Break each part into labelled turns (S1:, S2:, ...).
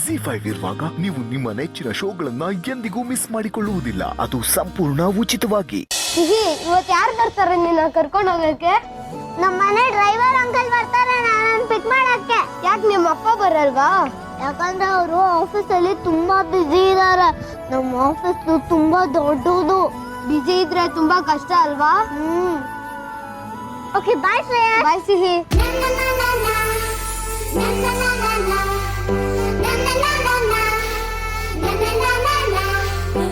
S1: ZEE5 ಇರುವಾಗ ನೀವು ನಿಮ್ಮ ನೆಚ್ಚಿನ ಶೋಗಳನ್ನ ಎಂದಿಗೂ ಮಿಸ್ ಮಾಡಿಕೊಳ್ಳುವುದಿಲ್ಲ. ಅದು ಸಂಪೂರ್ಣ ಉಚಿತವಾಗಿ.
S2: ಇವತ್ತು ಯಾರು ಬರ್ತಾರೆ ನಿನ್ನ ಕರ್ಕೊಂಡು ಹೋಗಕ್ಕೆ?
S3: ನಮ್ಮ ಮನೆ ಡ್ರೈವರ್ ಅಂಕಲ್ ಬರ್ತಾರೆ ನಾನು ಪಿಕ್ ಮಾಡಕ್ಕೆ.
S2: ಯಾಕೆ ನಿಮ್ಮ ಅಪ್ಪ ಬರಲ್ವಾ?
S3: ಯಾಕಂದ್ರೆ ಅವರು ಆಫೀಸಲ್ಲಿ ತುಂಬಾ ಬಿಸಿ ಇದ್ದಾರೆ. ನಮ್ಮ ಆಫೀಸ್ ತುಂಬಾ ದೊಡ್ಡದು.
S2: ಬಿಜಿ ಇದ್ರೆ ತುಂಬಾ ಕಷ್ಟ ಅಲ್ವಾ?
S3: Okay bye Shreya.
S2: ಬಾಯ್ ಸಿಹಿ.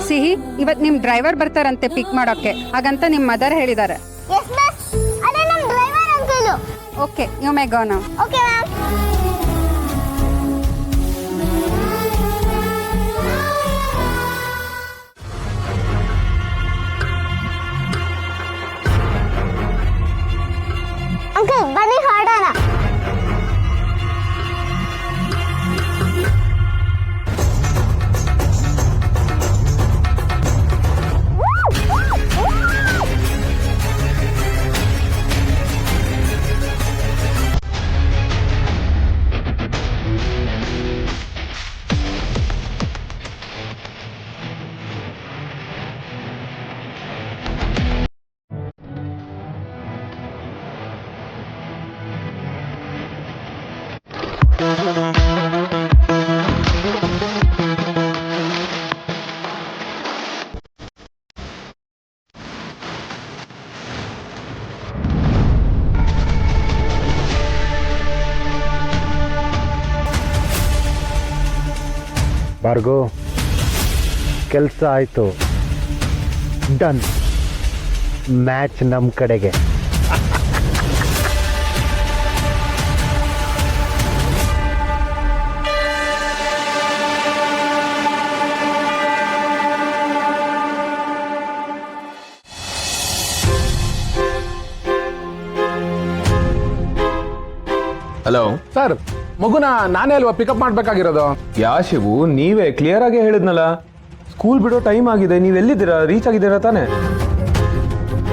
S4: ಸಿಹಿ, ಇವತ್ ನಿಮ್ ಡ್ರೈವರ್ ಬರ್ತಾರಂತೆ ಪಿಕ್ ಮಾಡೋಕೆ, ಹಾಗಂತ ನಿಮ್ ಮದರ್ ಹೇಳಿದ್ದಾರೆ.
S3: ಎಸ್ ಮಿಸ್, ಅದೇ ನಮ್ಮ driver uncle.
S4: Okay, you may go now.
S3: Okay ma'am. Uncle ಬನ್ನಿ ಹಾಡೋಣ.
S5: ಭಾರ್ಗೋ, ಕೆಲಸ ಆಯಿತು, ಡನ್. ಮ್ಯಾಚ್ ನಮ್ಮ ಕಡೆಗೆ.
S6: ಹಲೋ
S7: ಸರ್, ಮಗುನ ನಾನೇ ಅಲ್ವಾ ಪಿಕಪ್ ಮಾಡ್ಬೇಕಾಗಿರೋದು?
S6: ಯಾ ಶಿವು, ನೀವೇ ಕ್ಲಿಯರ್ ಆಗಿ ಹೇಳಿದ್ನಲ್ಲ, ಸ್ಕೂಲ್ ಬಿಡೋ ಟೈಮ್ ಆಗಿದೆ, ನೀವ್ ಎಲ್ಲಿದ್ದೀರಾ? ರೀಚ್ ಆಗಿದ್ದೀರಾ ತಾನೆ?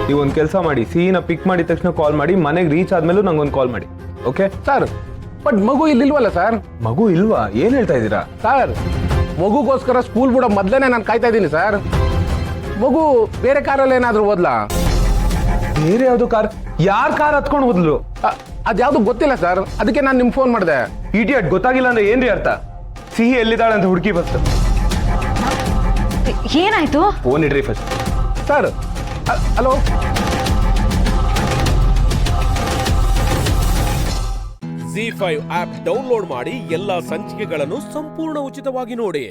S6: ನೀವೊಂದು ಕೆಲಸ ಮಾಡಿ, ಸಿಹಿನ ಪಿಕ್ ಮಾಡಿದ ತಕ್ಷಣ ಕಾಲ್ ಮಾಡಿ, ಮನೆಗೆ ರೀಚ್ ಆದ್ಮೇಲೂ ನಂಗೊಂದು ಕಾಲ್ ಮಾಡಿ. ಓಕೆ
S7: ಸರ್, ಬಟ್ ಮಗು ಇಲ್ಲಿಲ್ವಲ್ಲ ಸರ್?
S6: ಮಗು ಇಲ್ವಾ? ಏನ್ ಹೇಳ್ತಾ ಇದ್ದೀರಾ?
S7: ಸರ್, ಮಗುಗೋಸ್ಕರ ಸ್ಕೂಲ್ ಬಿಡೋ ಮೊದಲೇ ನಾನು ಕಾಯ್ತಾ ಇದ್ದೀನಿ ಸರ್. ಮಗು ಬೇರೆ ಕಾರಲ್ಲಿ ಏನಾದರೂ ಹೋದ್ಲಾ?
S6: ಬೇರೆ ಯಾವ್ದು ಕಾರ್? ಯಾರ್ ಕಾರ್ ಹತ್ಕೊಂಡು ಹೋದ್ಲು?
S7: ಅದ್ಯಾವುದು ಗೊತ್ತಿಲ್ಲ ಸರ್, ಅದಕ್ಕೆ ನಾನು ನಿಮ್ಗೆ ಫೋನ್ ಮಾಡಿದೆ.
S6: ಇಡಿಯಟ್, ಗೊತ್ತಾಗಿಲ್ಲ ಅಂದ್ರೆ ಏನ್ರಿ ಅರ್ಥ? ಸಿಹಿ ಎಲ್ಲಿದ್ದಾಳೆ ಅಂತ ಹುಡುಕಿ ಬಸ್.
S4: ಏನಾಯ್ತು?
S6: ಫೋನ್ ಇಡ್ರಿ first.
S7: Sir, hello.
S8: ZEE5 app download ಮಾಡಿ ಎಲ್ಲಾ ಸಂಚಿಕೆಗಳನ್ನು ಸಂಪೂರ್ಣ ಉಚಿತವಾಗಿ ನೋಡಿ.